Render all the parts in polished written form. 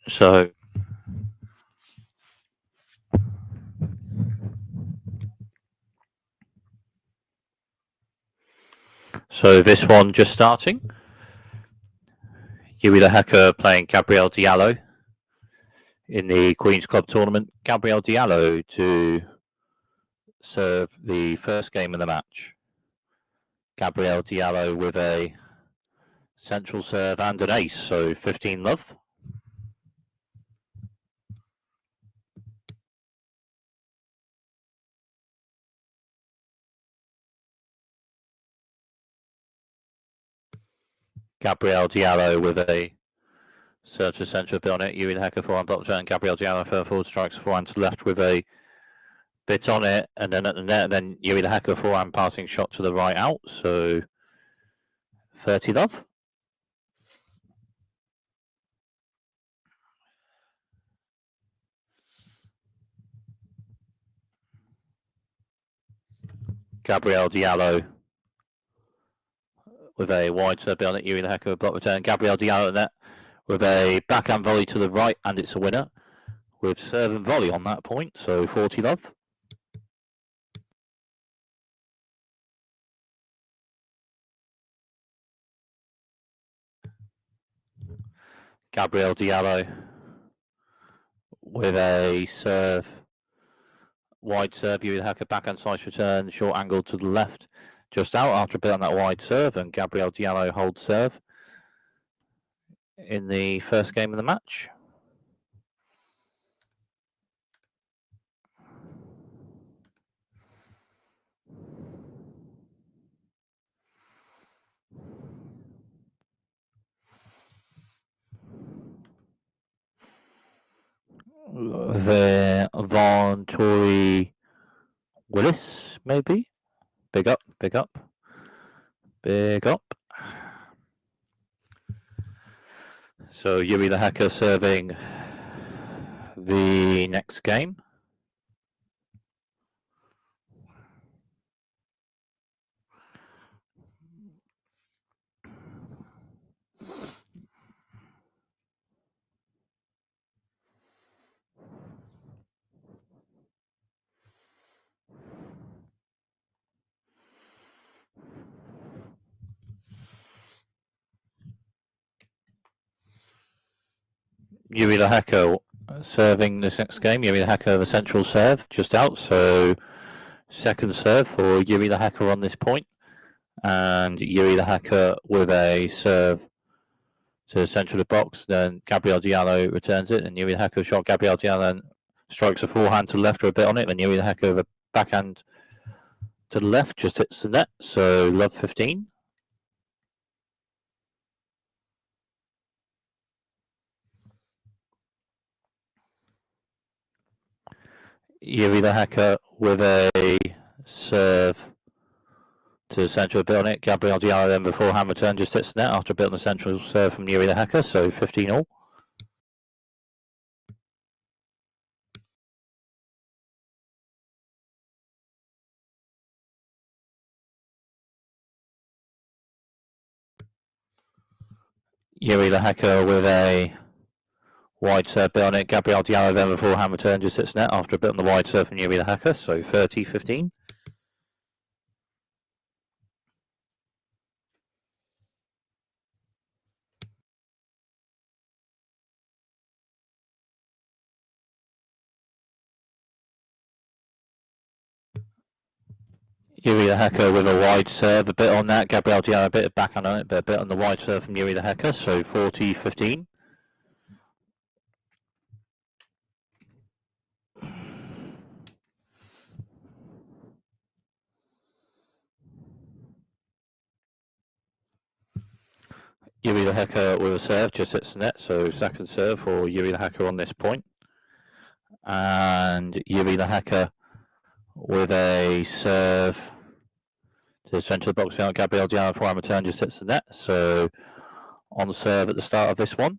So this one just starting. Jiri Lehecka playing Gabriel Diallo in the Queen's Club tournament. Gabriel Diallo to serve the first game of the match. Gabriel Diallo with a central serve and an ace, so 15 love. Gabriel Diallo with a serve to centre bit on it. Jiri Lehecka forehand block return. Gabriel Diallo forward strikes forehand to left with a bit on it, and then at the net, then Jiri Lehecka forehand passing shot to the right out, so 30 love. Gabriel Diallo with a wide serve on it. Jiri Lehecka with block return. Gabriel Diallo net with a backhand volley to the right, and it's a winner with serve and volley on that point, so 40 love. Gabriel Diallo with a serve, wide serve. Jiri Lehecka backhand slice return, short angle to the left, just out after a bit on that wide serve, and Gabriel Diallo holds serve in the first game of the match. Von Tory Willis, maybe? Big up, big up, big up. So Jiri Lehecka serving the next game. Jiri Lehecka serving this next game. Jiri Lehecka the central serve just out, so second serve for Jiri Lehecka on this point, and Jiri Lehecka with a serve to the centre of the box. Then Gabriel Diallo returns it, and Jiri Lehecka shot. Gabriel Diallo strikes a forehand to the left or a bit on it, and Jiri Lehecka with a backhand to the left just hits the net, so love 15. Jiri Lehecka with a serve to the centre, a bit on it. Gabriel Diallo then beforehand return just hits the net after a bit on the central serve from Jiri Lehecka, so 15 all. Jiri Lehecka with a wide serve bit on it. Gabriel Diallo then beforehand return just hits the net after a bit on the wide serve from Jiri Lehecka, so 30-15. Jiri Lehecka with a wide serve, a bit on that. Gabriel Diallo a bit of backhand on it, but a bit on the wide serve from Jiri Lehecka, so 40-15. Jiri Lehecka with a serve just hits the net, so second serve for Jiri Lehecka on this point. And Jiri Lehecka with a serve to the centre of the box. Gabriel Diallo forehand return just hits the net, so on serve at the start of this one.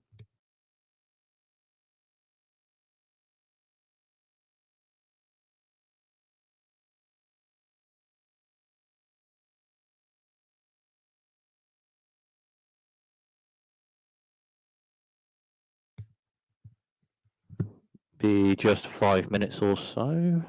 be just 5 minutes or so.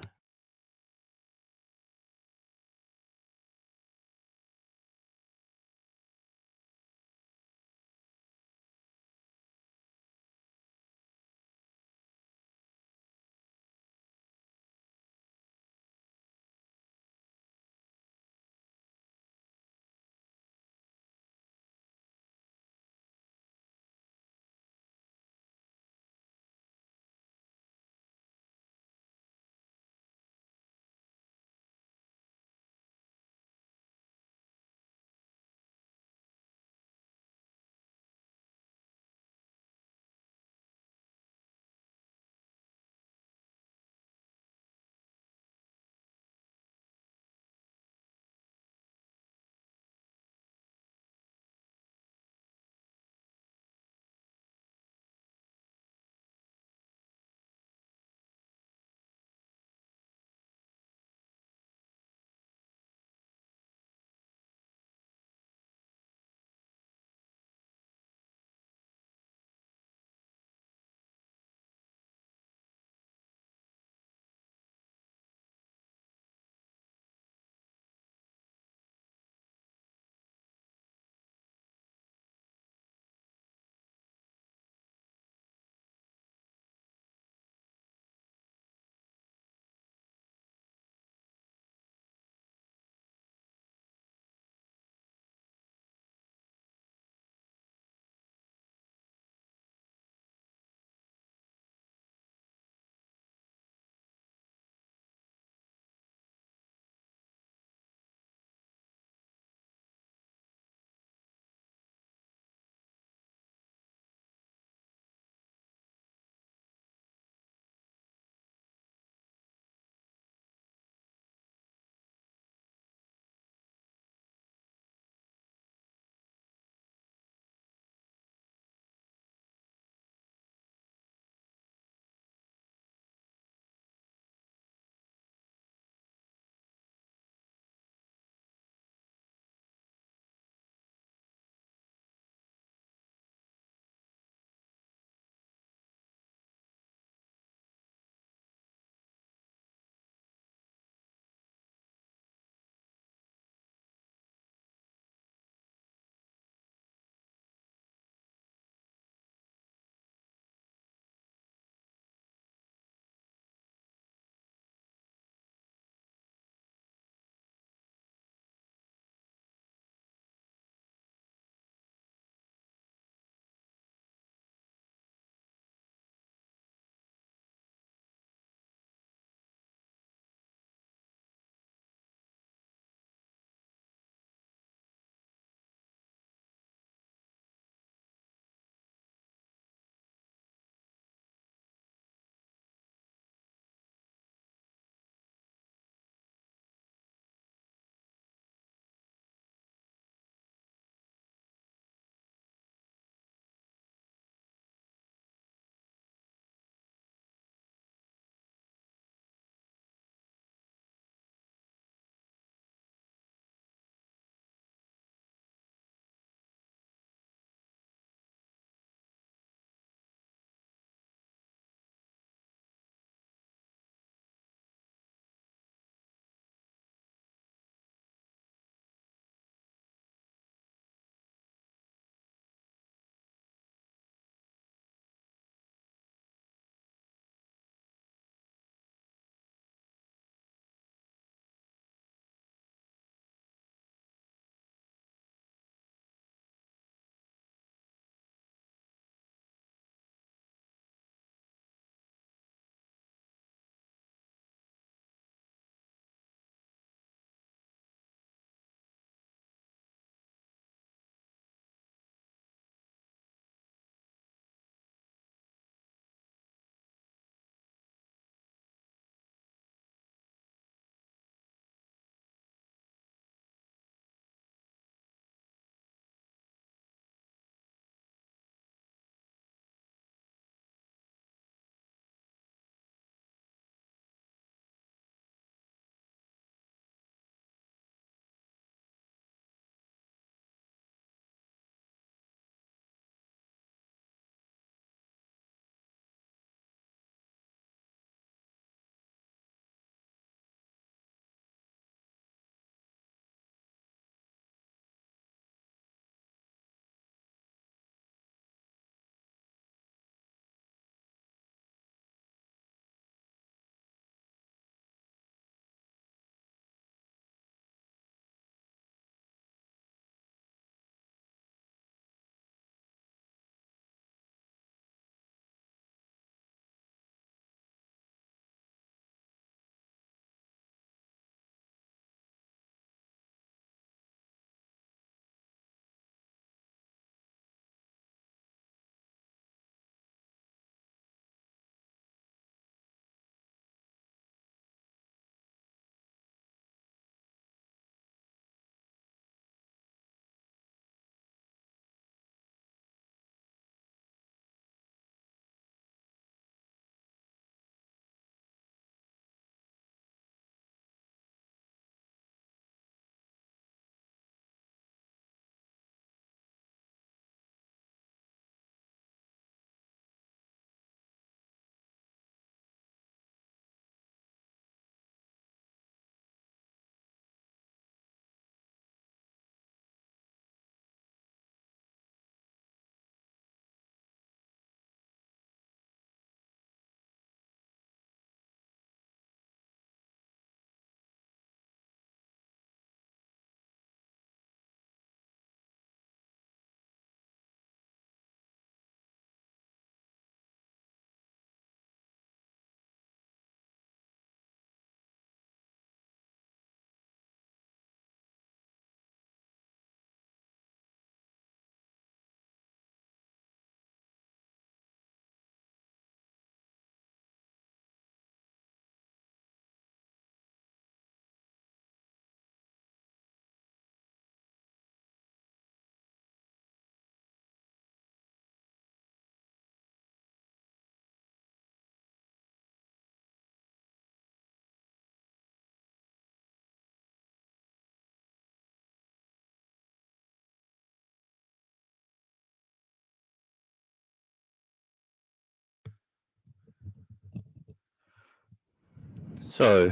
So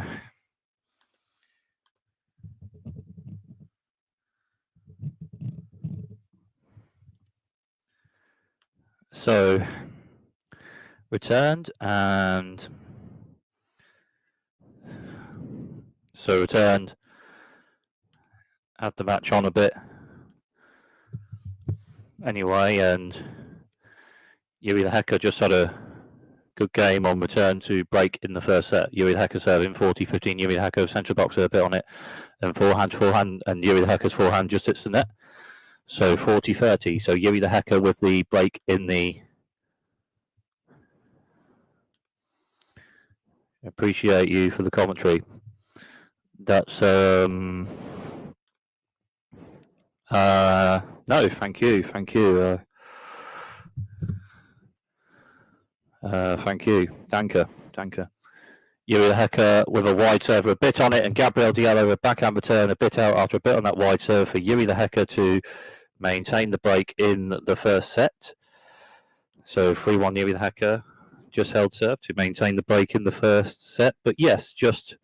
returned, and so returned, had the match on a bit anyway, and Jiri Lehecka just had a good game on return to break in the first set. Jiri Lehecka serving 40-15. Jiri Lehecka central box with a bit on it, and forehand, and Jiri Lehecka's forehand just hits the net. So 40-30. So Jiri Lehecka with the break in the. Appreciate you for the commentary. That's no, thank you. Thank you. Danke. Jiri Lehecka with a wide serve, a bit on it, and Gabriel Diallo with backhand return, a bit out after a bit on that wide serve for Jiri Lehecka to maintain the break in the first set. So 3-1 Jiri Lehecka, just held serve to maintain the break in the first set. But yes, just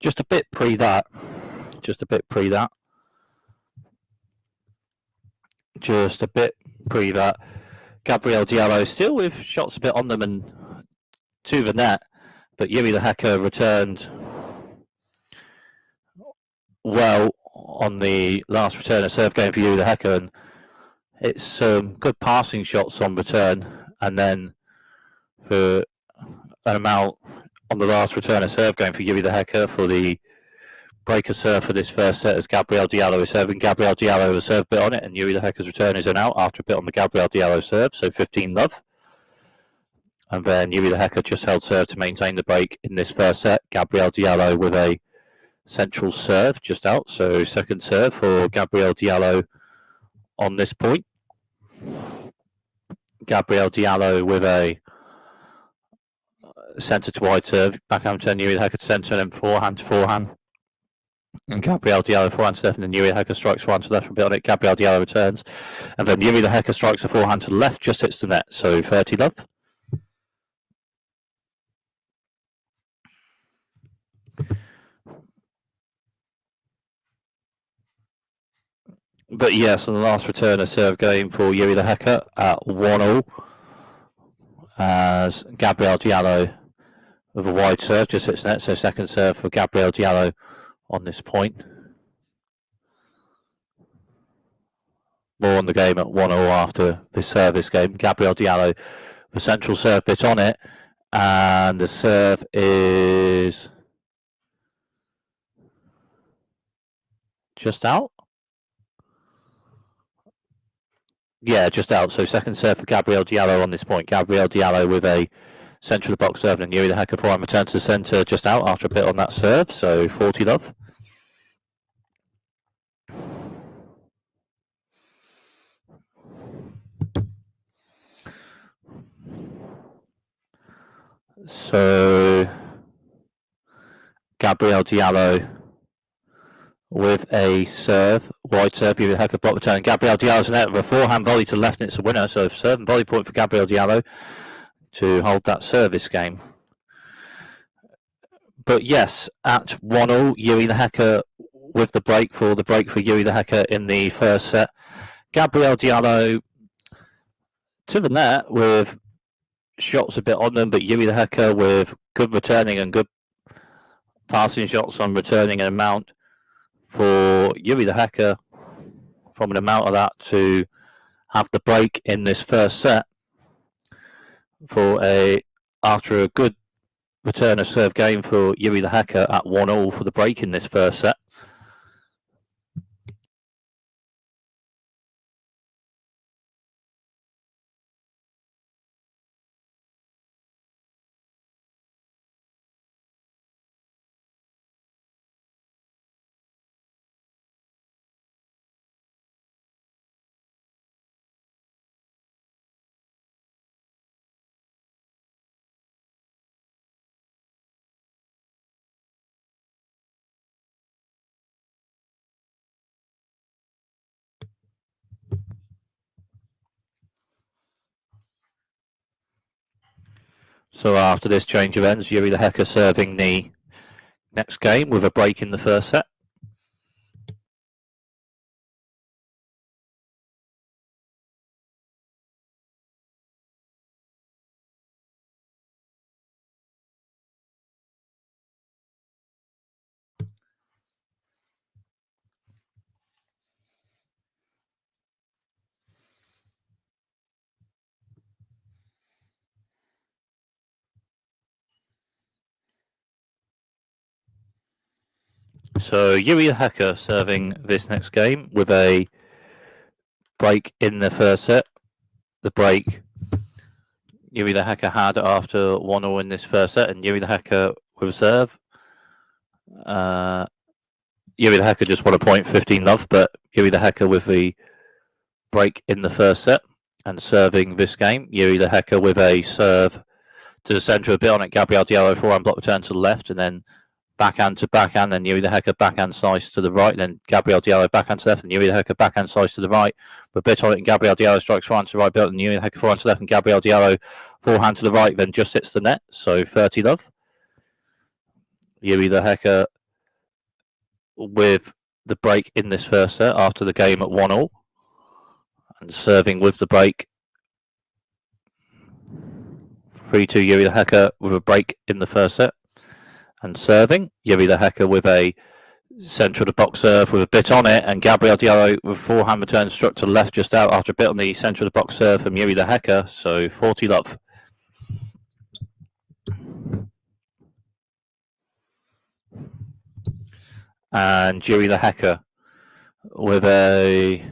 a bit pre that. Just a bit pre that. Gabriel Diallo still with shots a bit on them and to the net, but Jiri Lehecka returned well on the last return of serve game for Jiri Lehecka, and it's good passing shots on return, and then for an amount on the last return of serve game for Jiri Lehecka for the breaker serve for this first set as Gabriel Diallo is serving. Gabriel Diallo has served a bit on it, and Jiri Lehecka's return is an out after a bit on the Gabriel Diallo serve, so 15-love. And then Jiri Lehecka just held serve to maintain the break in this first set. Gabriel Diallo with a central serve just out, so second serve for Gabriel Diallo on this point. Gabriel Diallo with a centre to wide serve, backhand turn, Jiri Lehecka to centre, and then forehand to forehand. And Gabriel Diallo forehand to left, and then Jiri Lehecka strikes forehand to the left for a bit on it. Gabriel Diallo returns, and then Jiri Lehecka strikes a forehand to the left, just hits the net, so 30-love. But yes, on the last return of serve game for Jiri Lehecka at 1-all, as Gabriel Diallo with a wide serve just hits net, so second serve for Gabriel Diallo on this point. More on the game at 1-all after this service game. Gabriel Diallo, the central serve bit on it, and the serve is just out. Yeah, just out. So second serve for Gabriel Diallo on this point. Gabriel Diallo with a centre of the box serve, and Jiri Lehecka forehand return to the centre just out after a bit on that serve, so 40-love. So Gabriel Diallo with a serve, wide serve, Jiri Lehecka block return. Gabriel Diallo's net with a forehand volley to the left, and it's a winner. So serve and volley point for Gabriel Diallo to hold that service game. But yes, at 1-all, Jiri Lehecka with the break for Jiri Lehecka in the first set. Gabriel Diallo to the net with shots a bit on them, but Jiri Lehecka with good returning and good passing shots on returning an amount for Jiri Lehecka from an amount of that to have the break in this first set after a good return of serve game for Jiri Lehecka at 1-all for the break in this first set. So after this change of ends, Jiri Lehecka serving the next game with a break in the first set. So Jiri Lehecka serving this next game with a break in the first set. The break Jiri Lehecka had after 1-0 in this first set, and Jiri Lehecka with a serve. Jiri Lehecka just won a point, 15-love, but Jiri Lehecka with the break in the first set and serving this game. Jiri Lehecka with a serve to the centre, a bit on it. Gabriel Diallo forehand block return to the left, and then backhand to backhand, then Jiri Lehecka backhand slice to the right, then Gabriel Diallo backhand to the left, and Jiri Lehecka backhand slice to the right. But bit on it, and Gabriel Diallo strikes forehand to the right, and Jiri Lehecka forehand to the left, and Gabriel Diallo forehand to the right, then just hits the net. So 30-love. Jiri Lehecka with the break in this first set after the game at 1-0, and serving with the break. 3-2 Jiri Lehecka with a break in the first set. And serving, Jiri Lehecka with a centre of the box serve with a bit on it, and Gabriel Diallo with forehand return struck to the left just out after a bit on the centre of the box serve from Jiri Lehecka. So 40-love. And Jiri Lehecka with a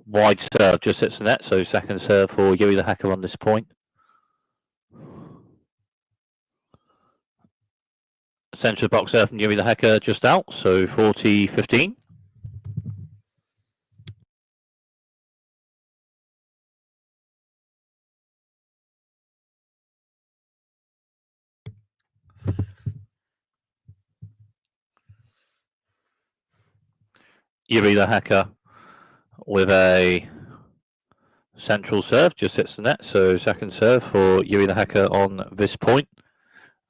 wide serve just hits the net. So second serve for Jiri Lehecka on this point. Centre of the box serve from Jiri Lehecka just out. So 40-15. Jiri Lehecka with a central serve just hits the net. So second serve for Jiri Lehecka on this point.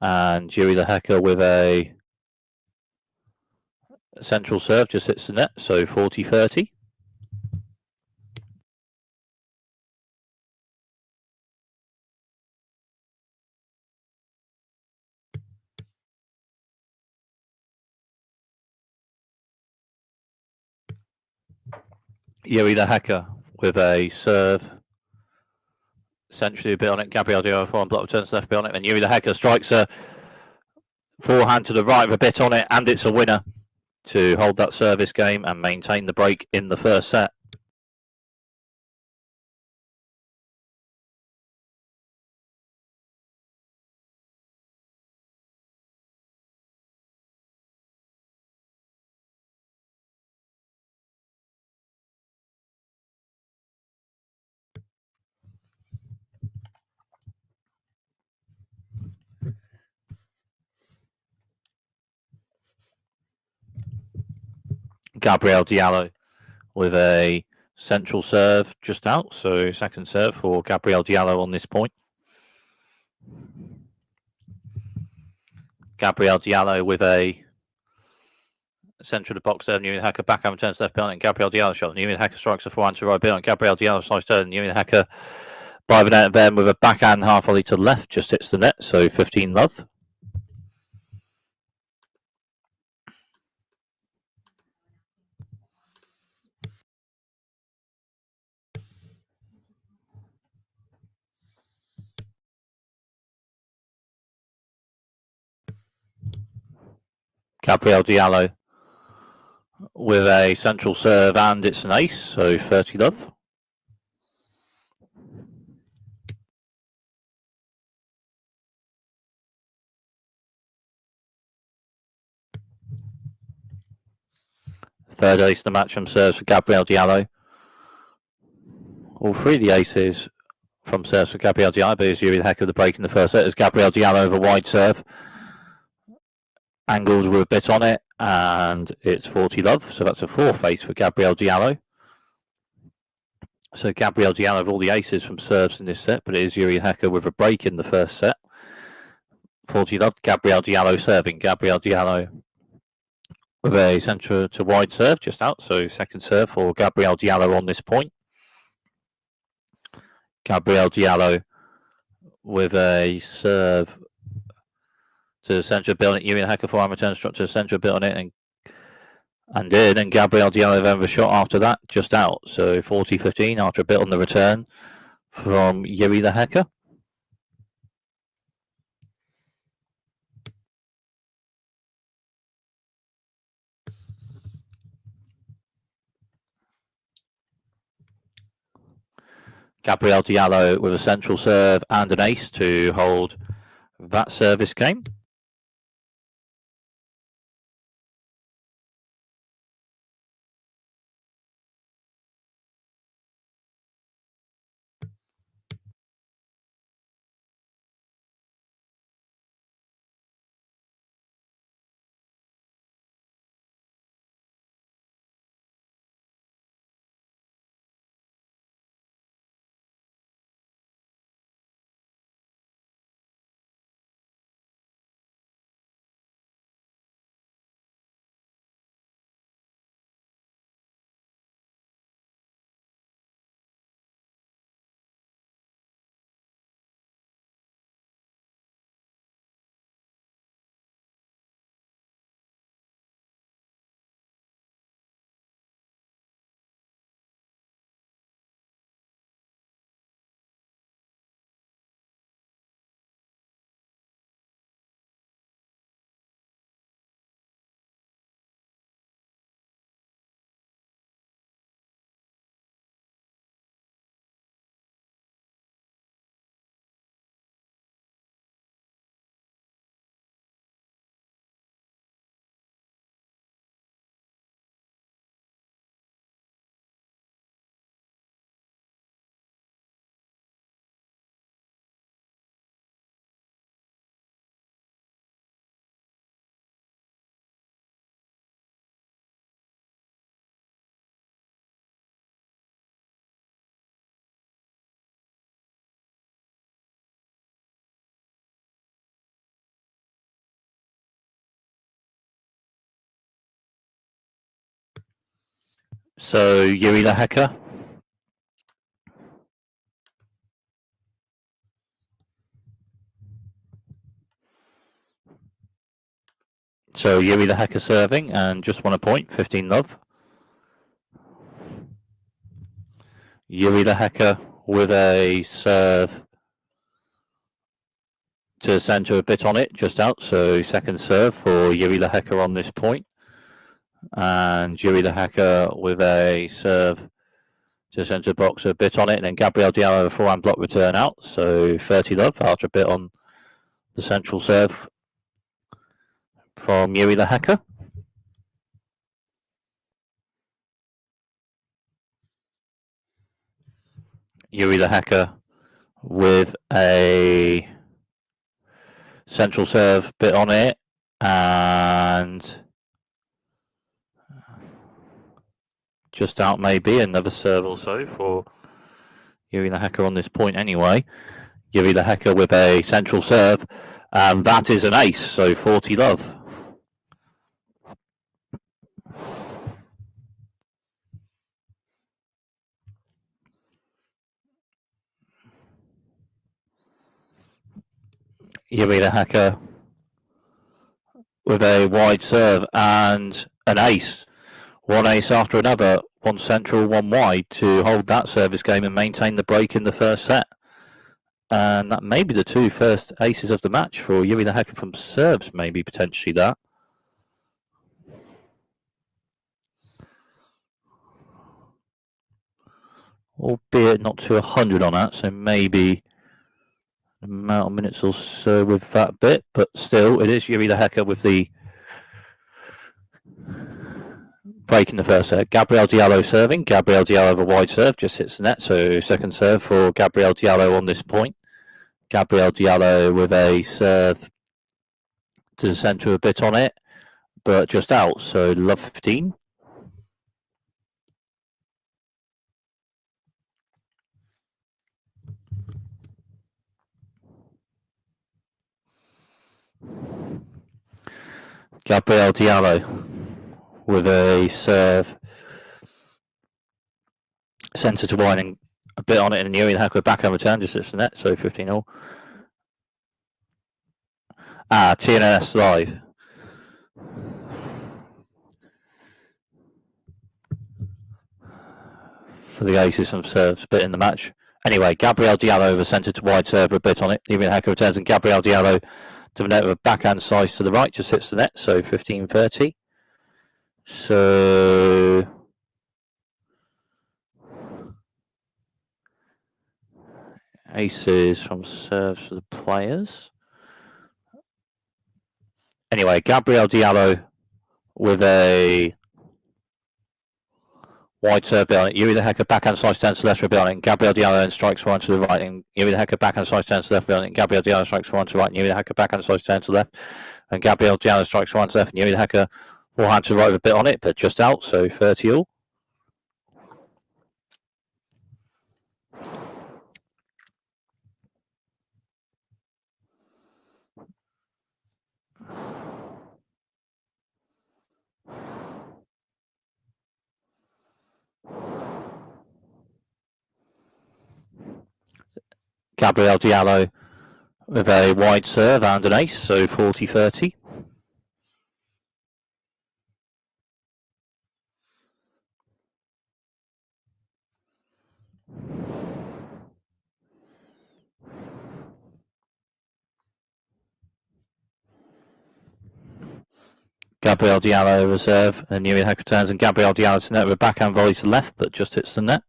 And Jiri Lehecka with a central serve just hits the net. So 40-30. Jiri Lehecka with a serve. Centrally a bit on it. Gabriel Diallo forehand block returns left bit on it. And Jiri Lehecka strikes a forehand to the right with a bit on it. And it's a winner to hold that service game and maintain the break in the first set. Gabriel Diallo with a central serve just out. So second serve for Gabriel Diallo on this point. Gabriel Diallo with a centre of the box serve. Jiri Lehecka backhand returns left behind, and Gabriel Diallo shot. Jiri Lehecka strikes a forehand to right behind. Gabriel Diallo slice turn. Jiri Lehecka by the net then with a backhand half volley to the left, just hits the net. So 15-love. Gabriel Diallo with a central serve, and it's an ace, so 30-love. Third ace of the match from serves for Gabriel Diallo. All three of the aces from serves for Gabriel Diallo, but it's Jiri Lehecka with the break in the first set. As Gabriel Diallo with a wide serve. Angles with a bit on it, and it's 40-love. So that's a fourth ace for Gabriel Diallo. So Gabriel Diallo with all the aces from serves in this set, but it is Jiri Lehecka with a break in the first set. 40 love. Gabriel Diallo serving. Gabriel Diallo with a centre to wide serve, just out. So second serve for Gabriel Diallo on this point. Gabriel Diallo with a serve to the centre of building. Jiri Lehecka forehand return struck to the centre of building it and did. And Gabriel Diallo then the shot after that, just out. So 40-15 after a bit on the return from Jiri Lehecka. Gabriel Diallo with a central serve and an ace to hold that service game. So Jiri Lehecka. So Jiri Lehecka serving and just won a point, 15 love. Jiri Lehecka with a serve to the centre, a bit on it, just out. So second serve for Jiri Lehecka on this point. And Jiri Lehecka with a serve to the centre box, a bit on it. And then Gabriel Diallo, a forehand block return out. So 30 love after a bit on the central serve from Jiri Lehecka. Jiri Lehecka with a central serve, bit on it, and just out maybe. Another serve also for Jiri Lehecka on this point anyway. Jiri Lehecka with a central serve, and that is an ace, so 40 love. Jiri Lehecka with a wide serve and an ace. One ace after another, one central, one wide to hold that service game and maintain the break in the first set. And that may be the two first aces of the match for Jiri Lehecka from serves, maybe potentially that. Albeit not to 100 on that, so maybe amount of minutes or so with that bit, but still, it is Jiri Lehecka with the break in the first set. Gabriel Diallo serving. Gabriel Diallo with a wide serve, just hits the net, so second serve for Gabriel Diallo on this point. Gabriel Diallo with a serve to the centre, a bit on it, but just out, so love 15. Gabriel Diallo with a serve centre to wide and a bit on it, and Jiri Lehecka backhand return just hits the net, so 15-all. TNS live. For the aces, some serves bit in the match. Anyway, Gabriel Diallo over centre to wide serve, a bit on it. Jiri Lehecka returns, and Gabriel Diallo to the net with a backhand slice to the right, just hits the net, so 15-30. So aces from serves for the players. Anyway, Gabriel Diallo with a wide serve bit on it. Jiri Lehecka backhand slice down to the left for a bit on it. And Gabriel Diallo and strikes one to the right. And Jiri Lehecka backhand slice down to the left bit on it. And Gabriel Diallo strikes one to the right. And Jiri Lehecka backhand slice down to the left. And Gabriel Diallo strikes one to the left. And Jiri Lehecka forehand to the right with a bit on it, but just out. So 30-all. Gabriel Diallo with a wide serve and an ace, so 40-30. Gabriel Diallo reserve, and Jiri Lehecka turns, and Gabriel Diallo to net with a backhand volley to the left, but just hits the net.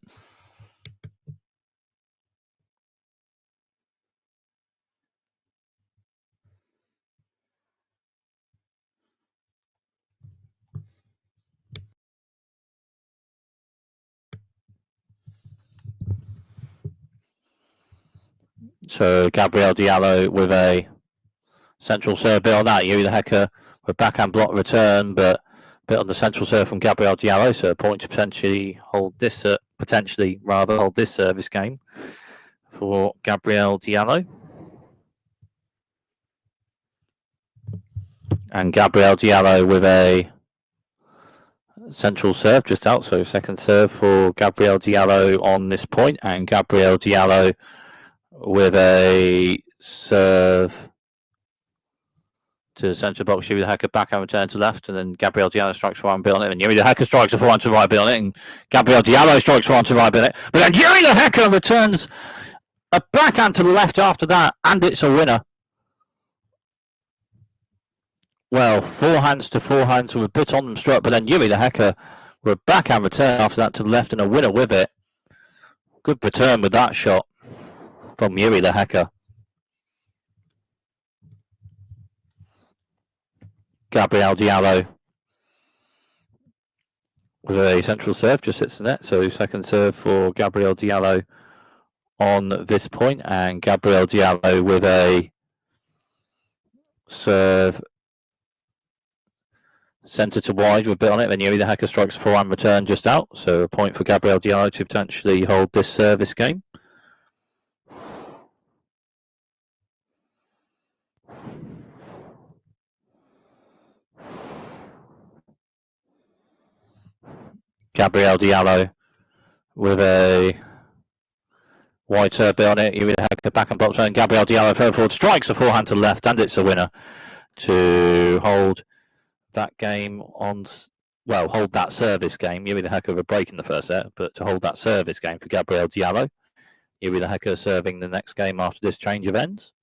So Gabriel Diallo with a central serve bit on that. Jiri Lehecka with backhand block return, but a bit on the central serve from Gabriel Diallo. So a point to potentially hold this, hold this service game for Gabriel Diallo. And Gabriel Diallo with a central serve just out. So second serve for Gabriel Diallo on this point, and Gabriel Diallo with a serve to the centre box. Jiri Lehecka backhand return to left, and then Gabriel Diallo strikes for one bit on it, and Jiri Lehecka strikes a forehand to right bit on it, and Gabriel Diallo strikes for one to right bit on it, but then Jiri Lehecka returns a backhand to the left after that, and it's a winner. Well, forehands to forehands with a bit on them struck, but then Jiri Lehecka with a backhand return after that to the left, and a winner with it. Good return with that shot from Jiri Lehecka. Gabriel Diallo with a central serve, just hits the net. So second serve for Gabriel Diallo on this point, and Gabriel Diallo with a serve centre to wide with a bit on it. Then Jiri Lehecka strikes a forehand return just out. So a point for Gabriel Diallo to potentially hold this service game. Gabriel Diallo with a wide serve bit on it. Jiri Lehecka back and block turn. Gabriel Diallo further forward strikes a forehand to the left, and it's a winner to hold that game on. Well, hold that service game. Jiri Lehecka with a break in the first set, but to hold that service game for Gabriel Diallo. Jiri Lehecka serving the next game after this change of ends.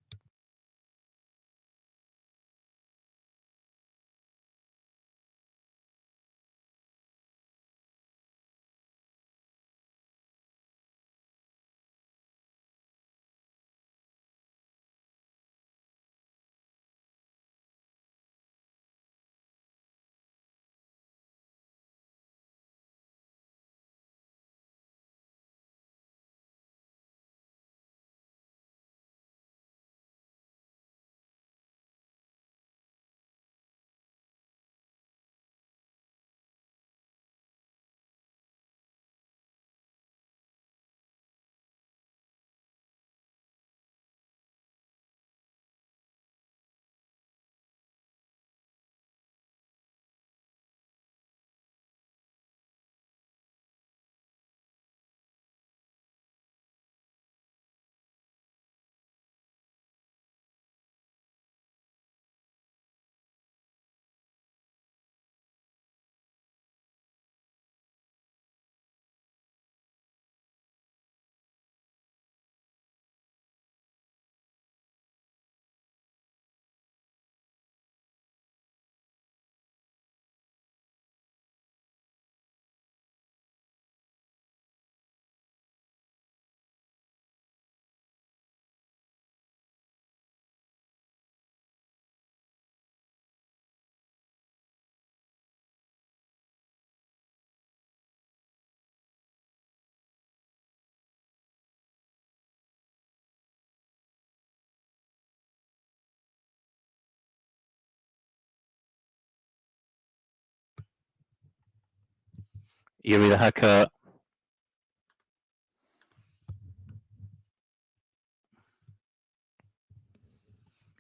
Jiri Lehecka.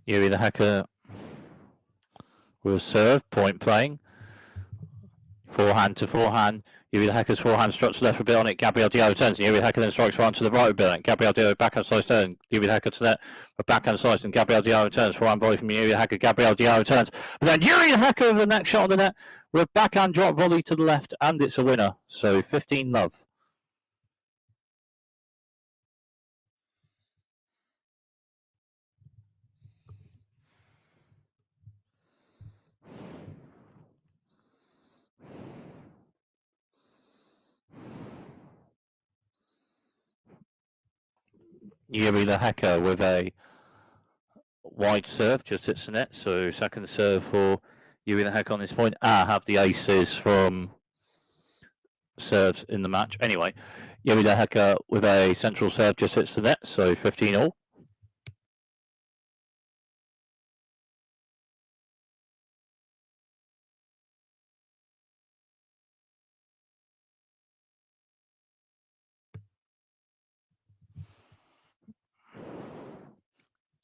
Jiri Lehecka will serve, point playing. Forehand to forehand. Jiri Lehecka's forehand struts left a bit on it. Gabriel Diallo turns. Jiri Lehecka then strikes forehand to the right a bit on it. Gabriel Diallo backhand slice turn. Jiri Lehecka to that. A backhand slice and Gabriel Diallo turns. Forehand volley from Jiri Lehecka. Gabriel Diallo turns. But then Jiri Lehecka with the next shot on the net with a backhand drop volley to the left, and it's a winner. So 15-love. Jiri Lehecka with a wide serve, just hits the net. So second serve for Jiri Lehecka on this point. Have the aces from serves in the match. Anyway, Jiri Lehecka with a central serve just hits the net. So 15-all.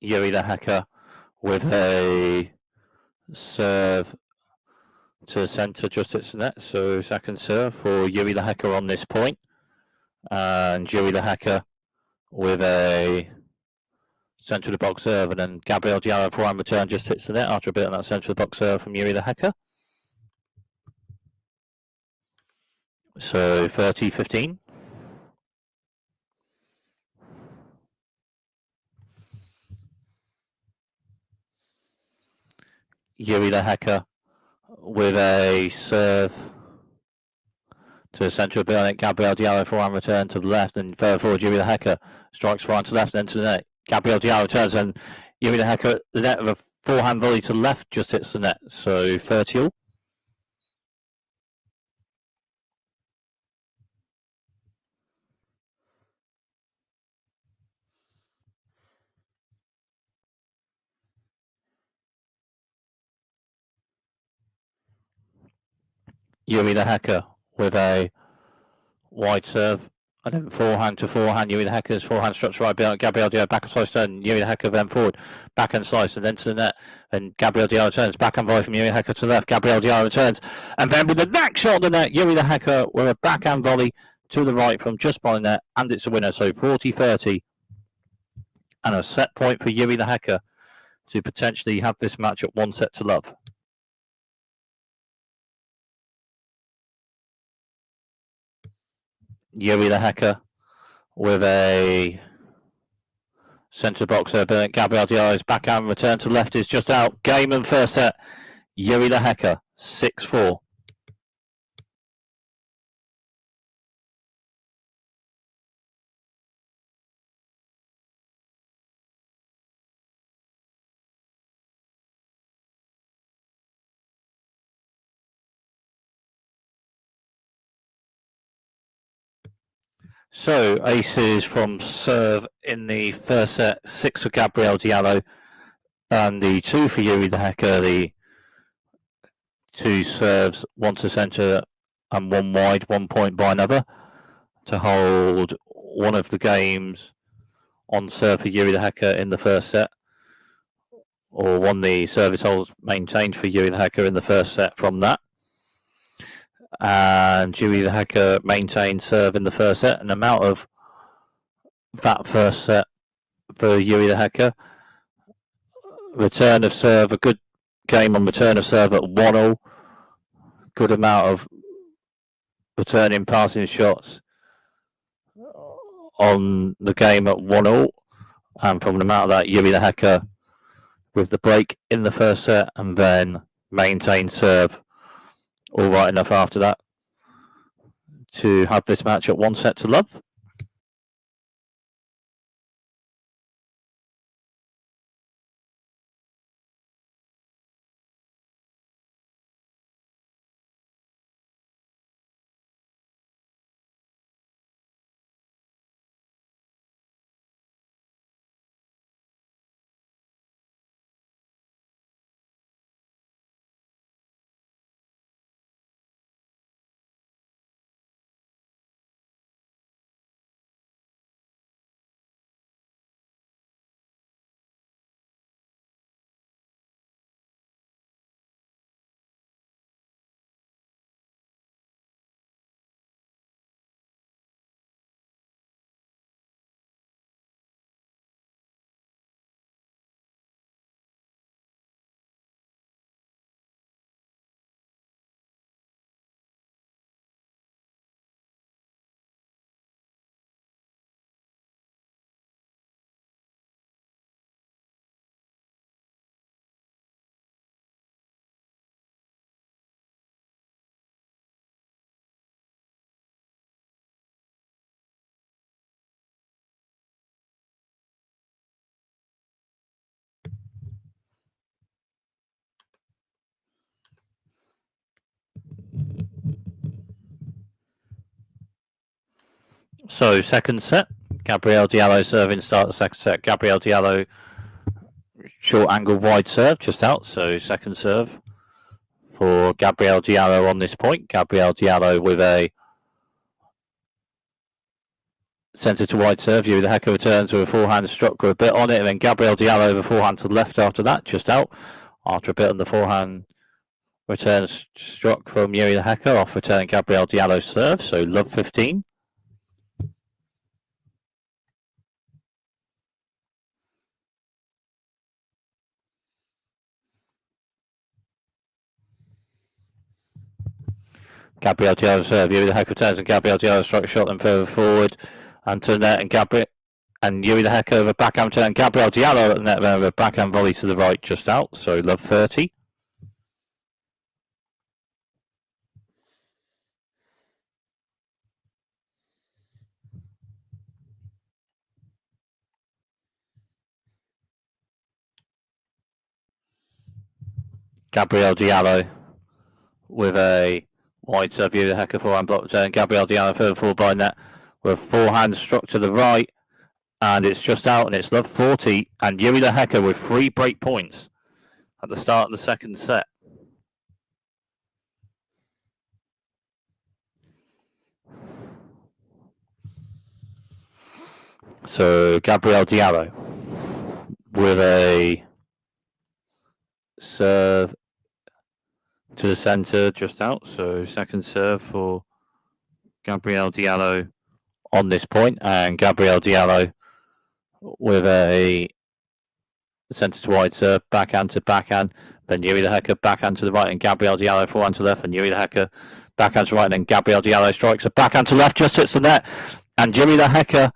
Jiri Lehecka with a serve to centre just hits the net. So second serve for Jiri Lehecka on this point. And Jiri Lehecka with a centre of the box serve. And then Gabriel Diallo forehand return just hits the net after a bit on that centre of the box serve from Jiri Lehecka. So 30-15. Jiri Lehecka with a serve to the centre of the net. Gabriel Diallo forehand return to the left and further forward. Jiri Lehecka strikes forehand to the left and then to the net. Gabriel Diallo turns and Jiri Lehecka, the net of a forehand volley to the left, just hits the net. So 30-all. Jiri Lehecka with a wide serve and then forehand to forehand. Jiri Lehecka's forehand structure right behind Gabriel Diallo, back and slice turn. Jiri Lehecka then forward, back and slice and then to the net. And Gabriel Diallo turns, backhand volley from Jiri Lehecka to the left. Gabriel Diallo returns, and then with the next shot on the net, Jiri Lehecka with a backhand volley to the right from just by the net, and it's a winner. So 40-30, and a set point for Jiri Lehecka to potentially have this match at 1-7. Jiri Lehecka with a centre boxer, but Gabriel Diallo's backhand return to the left is just out. Game and first set. Jiri Lehecka 6-4. So aces from serve in the first set, 6 for Gabriel Diallo, and the 2 for Jiri Lehecka. The 2 serves, 1 to centre and 1 wide, 1 point by another, to hold one of the games on serve for Jiri Lehecka in the first set, or won the service holes maintained for Jiri Lehecka in the first set from that. And Jiri Lehecka maintained serve in the first set, and amount of that first set for Jiri Lehecka. Return of serve, a good game on return of serve at 1-all. Good amount of returning passing shots on the game at 1-all. And from the amount of that, Jiri Lehecka with the break in the first set and then maintained serve all right enough after that to have this match at 1-7. So second set, Gabriel Diallo serving start the second set. Gabriel Diallo short angle wide serve just out. So second serve for Gabriel Diallo on this point. Gabriel Diallo with a centre to wide serve. Jiri Lehecka returns with a forehand struck with a bit on it, and then Gabriel Diallo with a forehand to the left after that, just out. After a bit on the forehand, returns struck from Jiri Lehecka off return Gabriel Diallo's serve. So love 15. Gabriel Diallo serve. Jiri Lehecka returns and Gabriel Diallo strikes shot them further forward and to the net, and Jiri Lehecka over backhand turn. Gabriel Diallo at the net with a backhand volley to the right just out. So love 30. Gabriel Diallo with a wide serve. Jiri Lehecka forehand block return. Gabriel Diallo further forward by net with a forehand struck to the right, and it's just out, and it's love 40. And Jiri Lehecka with 3 break points at the start of the second set. So Gabriel Diallo with a serve to the centre just out. So second serve for Gabriel Diallo on this point, and Gabriel Diallo with a centre to wide serve, backhand to backhand, then Jiri Lehecka backhand to the right, and Gabriel Diallo forehand to left, and Jiri Lehecka backhand to right, and then Gabriel Diallo strikes a backhand to left, just hits the net, and Jiri Lehecka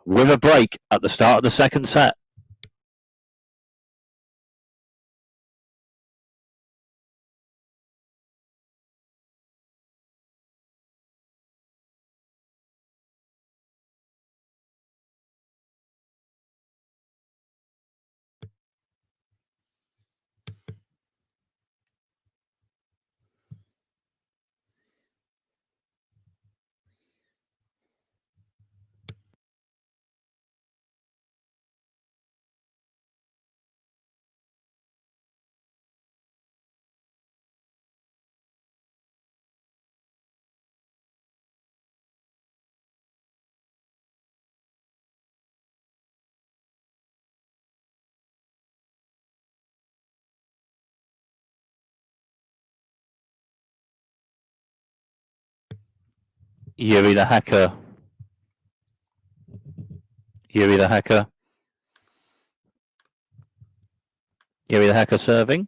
with a break at the start of the second set. Jiri Lehecka. Jiri Lehecka serving.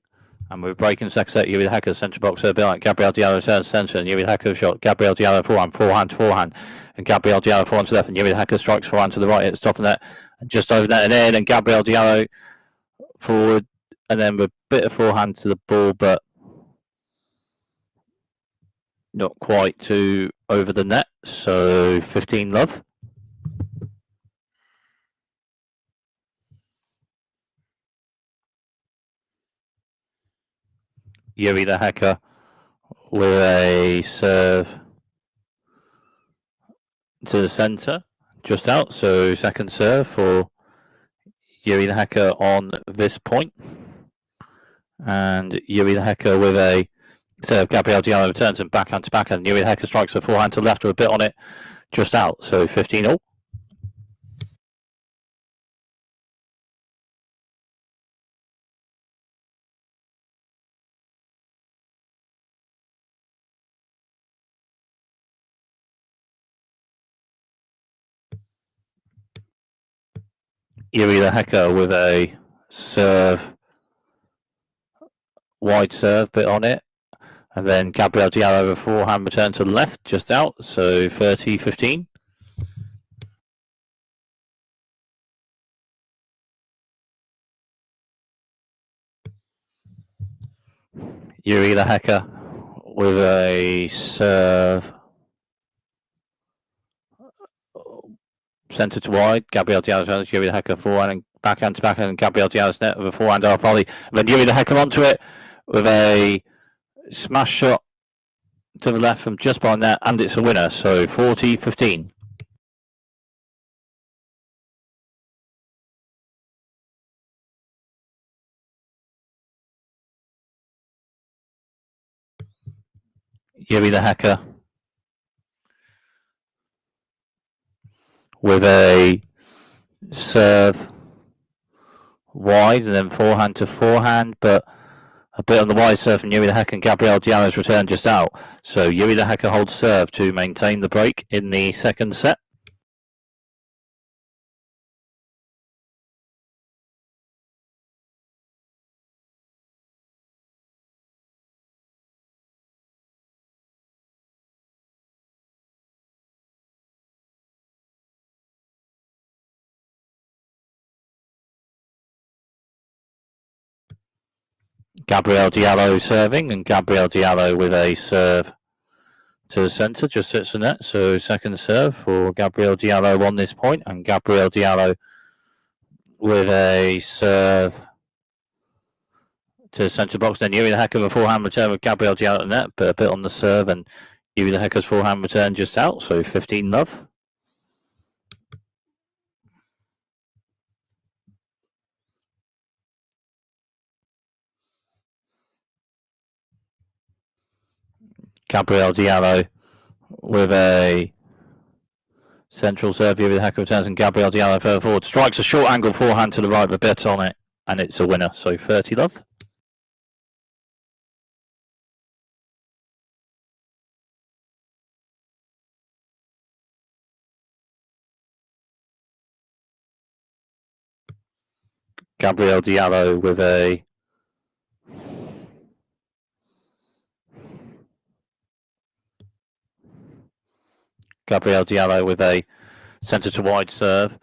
And we're breaking second set. Jiri Lehecka centre box serve behind. Gabriel Diallo turns centre, and Jiri Lehecka shot. Gabriel Diallo forehand to forehand. And Gabriel Diallo forehand to left, and Jiri Lehecka strikes forehand to the right at the top of net. And just over net and in, and Gabriel Diallo forward, and then with a bit of forehand to the ball, but not quite to over the net. So 15 love. Jiri Lehecka with a serve to the centre, just out. So second serve for Jiri Lehecka on this point. And Jiri Lehecka with a serve. Gabriel Diallo returns and backhand to backhand. Jiri Lehecka strikes a forehand to left with a bit on it, just out. So 15 all. Jiri Lehecka with a serve, wide serve, bit on it. And then Gabriel Diallo with a forehand return to the left, just out. So 30-15. Jiri Lehecka with a serve centre to wide. Gabriel Diallo turns. Jiri Lehecka forehand and backhand to backhand, and Gabriel Diallo's net with a forehand half volley. And then Jiri Lehecka onto it with a smash shot to the left from just by net, and it's a winner. So 40-15. Jiri Lehecka with a serve wide and then forehand to forehand, but a bit on the wide serve from Jiri Lehecka, and Gabriel Diallo's return just out. So Jiri Lehecka holds serve to maintain the break in the second set. Gabriel Diallo serving, and Gabriel Diallo with a serve to the centre, just hits the net. So second serve for Gabriel Diallo on this point, and Gabriel Diallo with a serve to the centre box. Then Jiri Lehecka with a forehand return with Gabriel Diallo at the net, but a bit on the serve, and Jiri Lehecka's forehand return just out. So 15-love. Gabriel Diallo with a central serve. Jiri Lehecka returns, and Gabriel Diallo further forward strikes a short angle forehand to the right with a bit on it, and it's a winner. So 30-love. Gabriel Diallo with a centre to wide serve,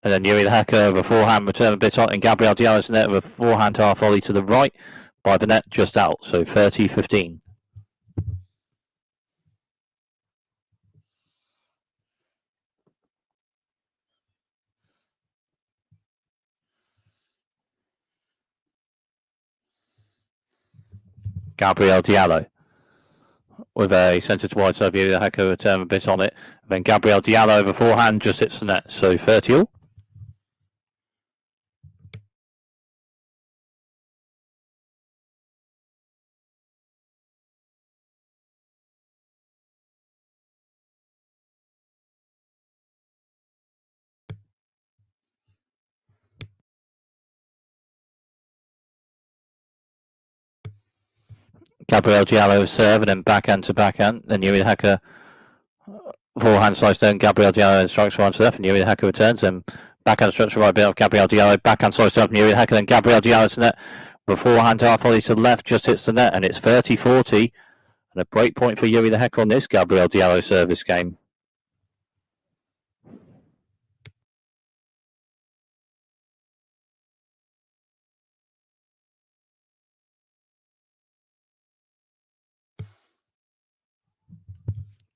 and then Jiri Lehecka with a forehand return a bit on, and Gabriel Diallo's net with a forehand half volley to the right by the net just out. So 30-15. Gabriel Diallo with a centre to wide serve. Jiri Lehecka return a bit on it, and then Gabriel Diallo over forehand just hits the net. So 30-all. Gabriel Diallo serve and then backhand to backhand. Then Jiri Lehecka forehand slice down. Gabriel Diallo strikes one to left, and Jiri Lehecka returns, and backhand stretch to right bit of Gabriel Diallo. Backhand slice down from Jiri Lehecka, then Gabriel Diallo to net. The forehand half volley to the left just hits the net, and it's 30-40. And a break point for Jiri Lehecka on this Gabriel Diallo service game.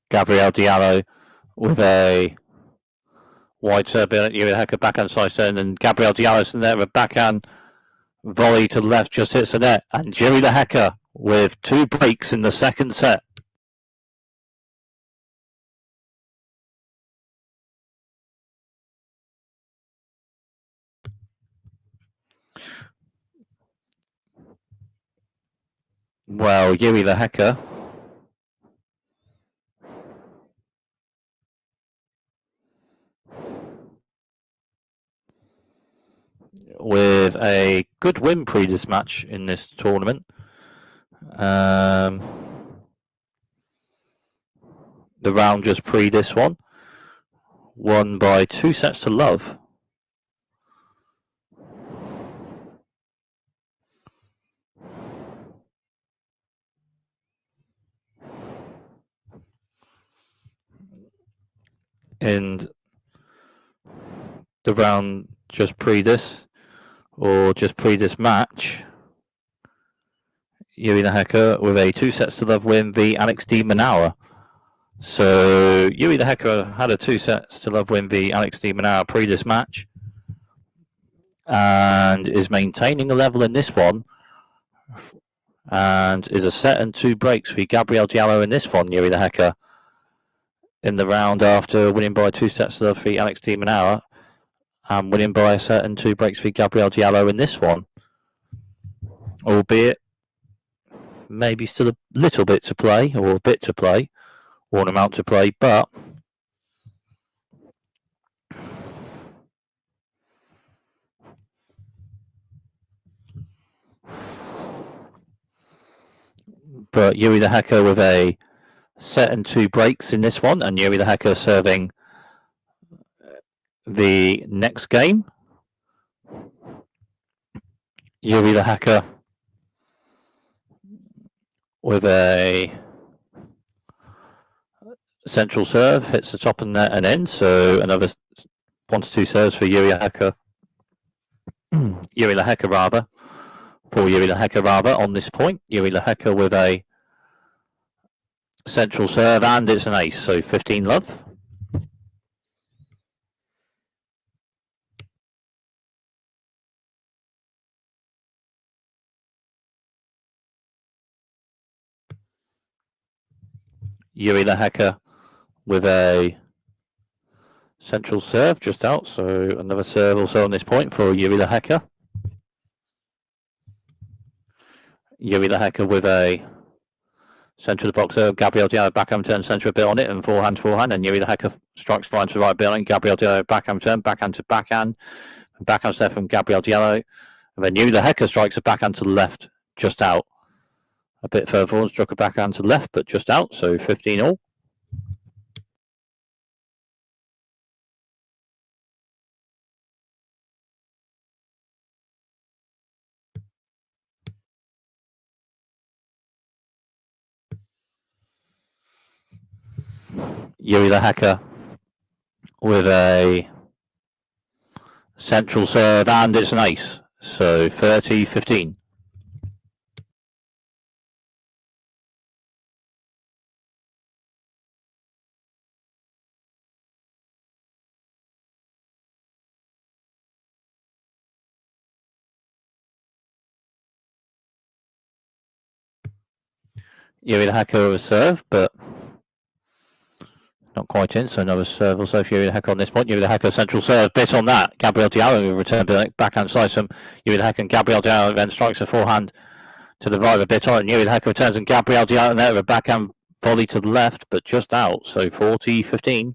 Gabriel Diallo with a wide serve, Jiri Lehecka backhand slice down, and Gabriel Diallo's in there with a backhand volley to the left just hits the net, and Jiri Lehecka with two breaks in the second set. Well, Jiri Lehecka with a good win pre this match in this tournament. The round just pre this one, won by 2-love. And the round just pre this, or just pre this match, Jiri Lehecka with a 2-love win v Alex de Minaur. So Jiri Lehecka had a 2-love win v Alex de Minaur pre this match, and is maintaining a level in this one, and is a set and two breaks for Gabriel Diallo in this one. Jiri Lehecka in the round after winning by 2-love for Alex de Minaur, and winning by a set and two breaks for Gabriel Diallo in this one, albeit maybe still a little bit to play, or a bit to play, or an amount to play, but Jiri Lehecka with a set and 2 breaks in this one, and Jiri Lehecka serving the next game. Jiri Lehecka with a central serve, hits the top of the net and in, so another 1 to 2 serves for Jiri Lehecka. Jiri Lehecka rather, for Jiri Lehecka rather on this point. Jiri Lehecka with a central serve, and it's an ace, so 15 love. Jiri Lehecka with a central serve just out, so another serve also on this point for Jiri Lehecka. Jiri Lehecka with a centre of the box serve. Gabriel Diallo backhand turn, centre a bit on it, and forehand, and Jiri Lehecka strikes fine to the right bit on it. Gabriel Diallo backhand turn, backhand to backhand set from Gabriel Diallo. And then Jiri Lehecka strikes a backhand to the left, just out. A bit further forward, struck a backhand to the left, but just out, so 15 all. Jiri Lehecka with a central serve, and it's an ace, so 30-15. Jiri Lehecka with a serve, but not quite in, so another serve also for Jiri Lehecka on this point. Jiri Lehecka central serve, bit on that. Gabriel Diallo will return backhand slice from Jiri Lehecka, and Gabriel Diallo then strikes a forehand to the right, a bit on it. Jiri Lehecka returns, and Gabriel Diallo there with a backhand volley to the left, but just out, so 40-15.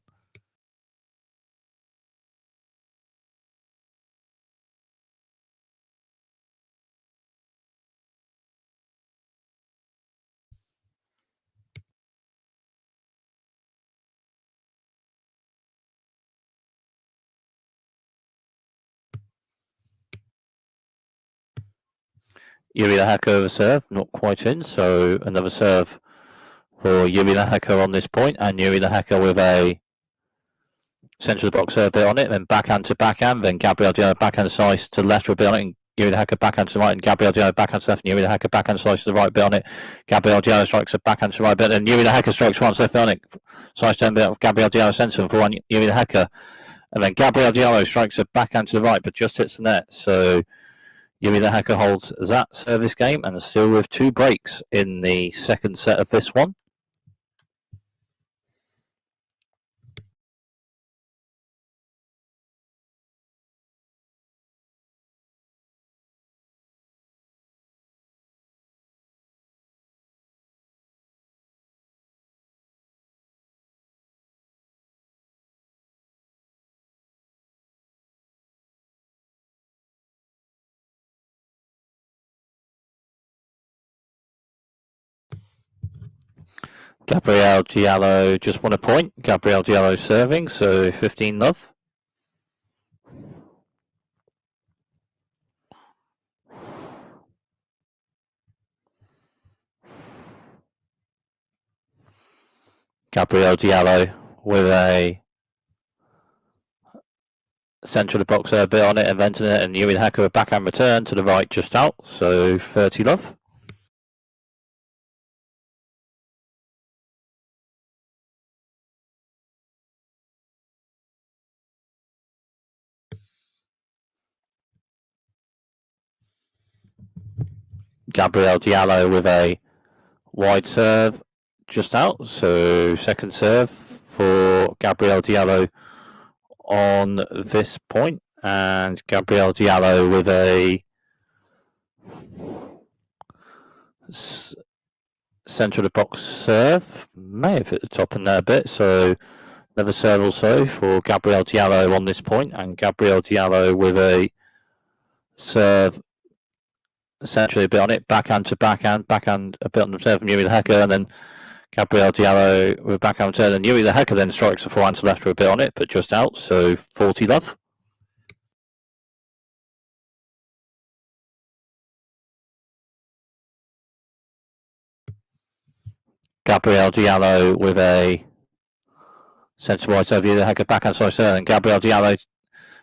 Jiri Lehecka over serve, not quite in, so another serve for Jiri Lehecka on this point, and Jiri Lehecka with a centre of the box serve bit on it, then backhand to backhand, then Gabriel Diallo backhand slice to the left with a bit on it, and Jiri Lehecka backhand to the right, and Gabriel Diallo backhand to the left, and Jiri Lehecka backhand slice to the right bit on it. Gabriel Diallo strikes a backhand to the right bit, and Jiri Lehecka strikes once left on it. Slice down bit of Gabriel Diallo centre and for one Jiri Lehecka, and then Gabriel Diallo strikes a backhand to the right, but just hits the net. So Jiri Lehecka holds that service game, and still with 2 breaks in the second set of this one. Gabriel Diallo just won a point. Gabriel Diallo serving, so 15 love. Gabriel Diallo with a centre of the box a bit on it, inventing it, and Jiri Lehecka a backhand return to the right just out, so 30 love. Gabriel Diallo with a wide serve just out, so second serve for Gabriel Diallo on this point, and Gabriel Diallo with a centre of the box serve. May have hit the top and there a bit, so another serve also for Gabriel Diallo on this point, and Gabriel Diallo with a serve essentially a bit on it, backhand to backhand a bit on the serve from Jiri Lehecka, and then Gabriel Diallo with backhand turn, and Jiri Lehecka then strikes a forehand to left for a bit on it, but just out, so 40 love. Gabriel Diallo with a centre wide serve, Jiri Lehecka backhand side serve, and Gabriel Diallo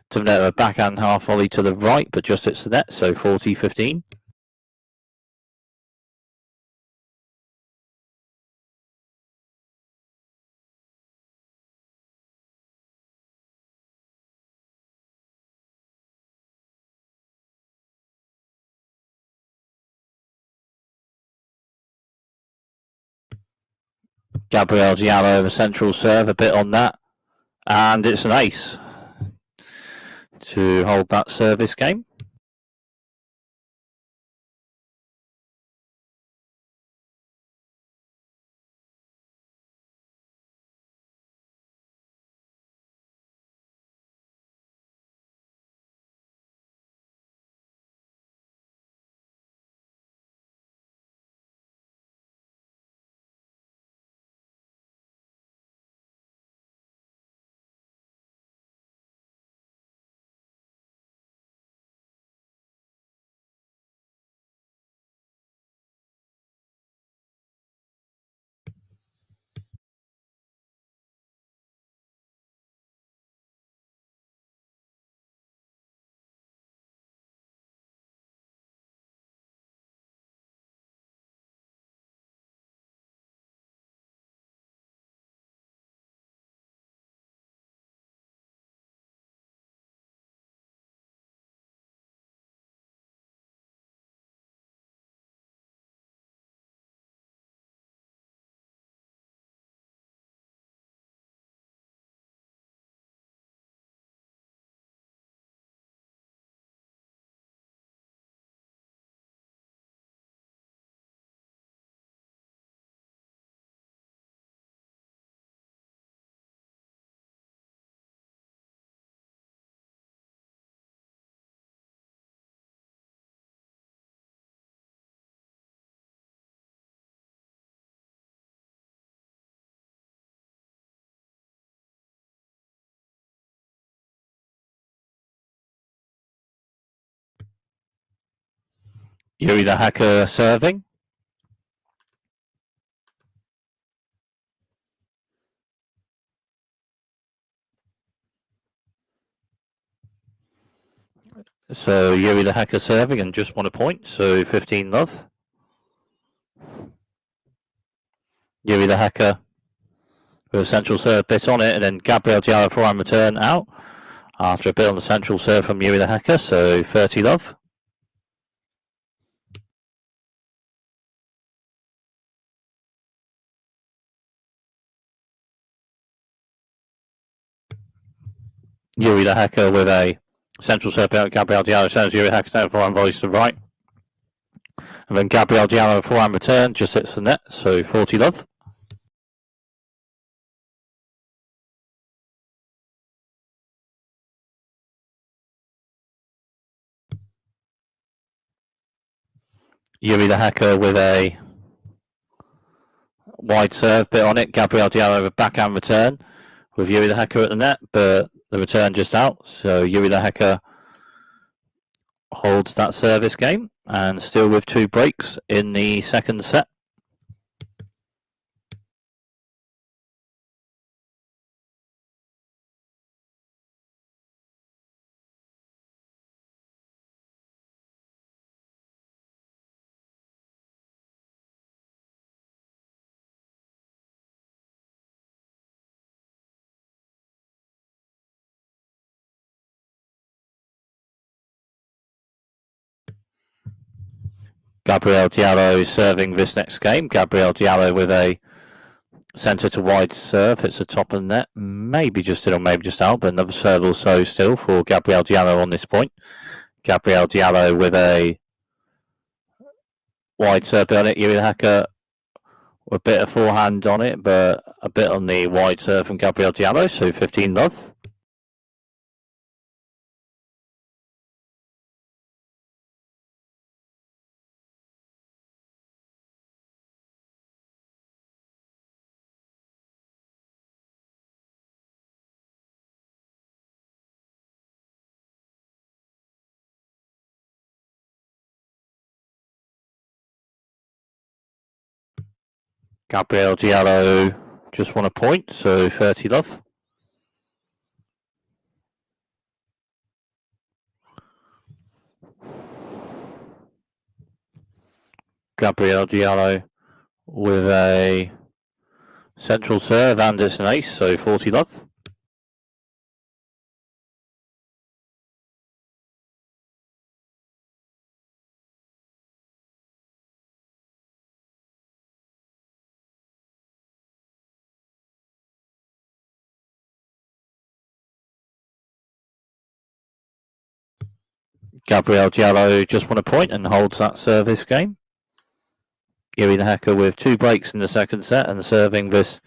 to the net, a backhand half volley to the right, but just hits the net, so 40-15. Gabriel Diallo, the central serve, a bit on that, and it's an ace to hold that service game. Jiri Lehecka serving. So Jiri Lehecka serving and just 1 point, so 15 love. Jiri Lehecka with a central serve bit on it, and then Gabriel Diallo forehand return out after a bit on the central serve from Jiri Lehecka, so 30 love. Jiri Lehecka with a central serve bit on Gabriel Diallo, sends Jiri Lehecka forehand volley to the right. And then Gabriel Diallo forehand return just hits the net, so 40 love. Jiri Lehecka with a wide serve bit on it. Gabriel Diallo with a backhand return with Jiri Lehecka at the net, but the return just out. So Jiri Lehecka holds that service game and still with 2 breaks in the second set. Gabriel Diallo is serving this next game. Gabriel Diallo with a centre to wide serve. Hits the top of the net. Maybe just in or maybe just out, but another serve also still for Gabriel Diallo on this point. Gabriel Diallo with a wide serve on it. Jiri Lehecka A bit of forehand on it, but a bit on the wide serve from Gabriel Diallo, so 15 love. Gabriel Diallo just won a point, so 30 love. Gabriel Diallo with a central serve and it's an ace, so 40 love. Gabriel Diallo just won a point and holds that service game. Jiri Lehecka with 2 breaks in the second set and serving the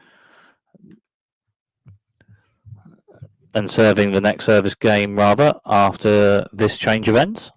next service game after this change of ends.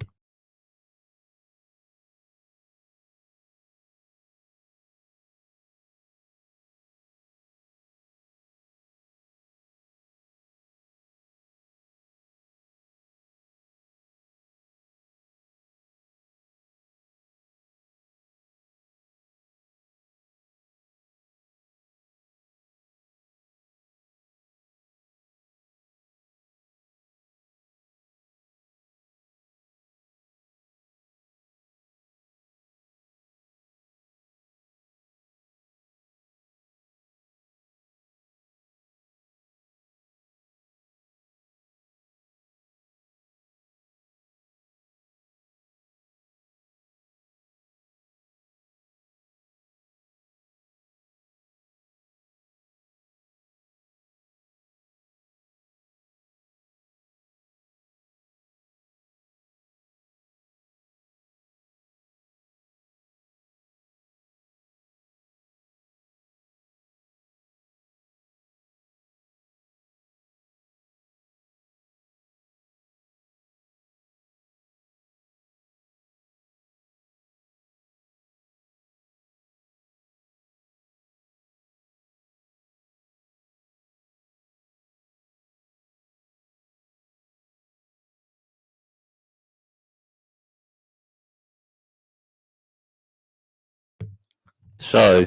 So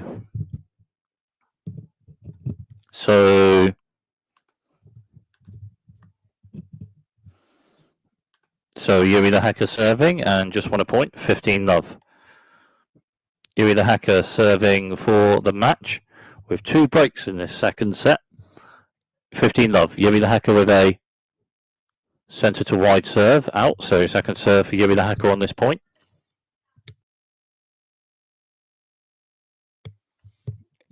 Jiri Lehecka serving and just won a point, 15 love. Jiri Lehecka serving for the match with 2 breaks in this second set, 15 love. Jiri Lehecka with a centre to wide serve out, so second serve for Jiri Lehecka on this point.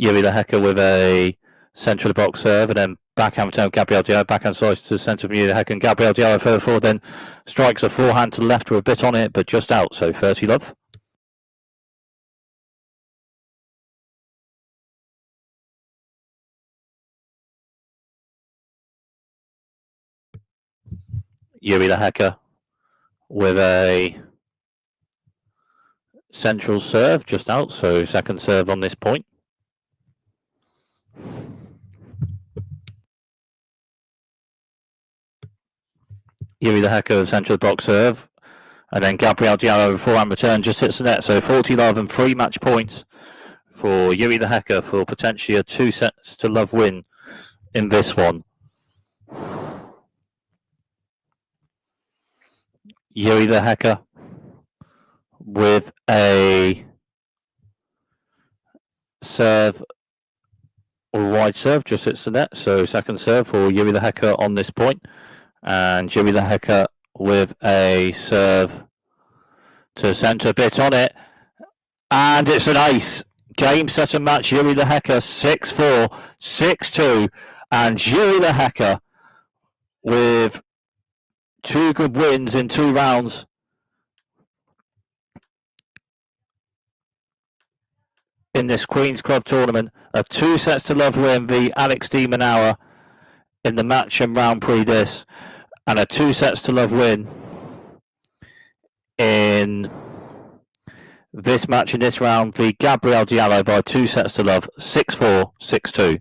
Jiri Lehecka with a centre of the box serve and then backhand return Gabriel Diallo, backhand slice to the centre of Jiri Lehecka, and Gabriel Diallo further forward, then strikes a forehand to the left with a bit on it, but just out, so 30 love. Jiri Lehecka with a central serve just out, so second serve on this point. Jiri Lehecka central box serve, and then Gabriel Diallo forehand return just hits the net, so 40 love and 3 match points for Jiri Lehecka for potentially a 2 sets to love win in this one. Jiri Lehecka with a serve or wide serve just hits the net, so second serve for Jiri Lehecka on this point, and Jiri Lehecka with a serve to centre, bit on it, and it's an ace. Game, set and match, Jiri Lehecka 6-4, 6-2, and Jiri Lehecka with 2 good wins in 2 rounds. in this Queen's Club tournament. A 2-sets-to-love win v Alex de Minaur in the match and round prix this, and a 2-sets-to-love win in this match in this round v Gabriel Diallo by 2-sets-to-love, 6-4, 6-2.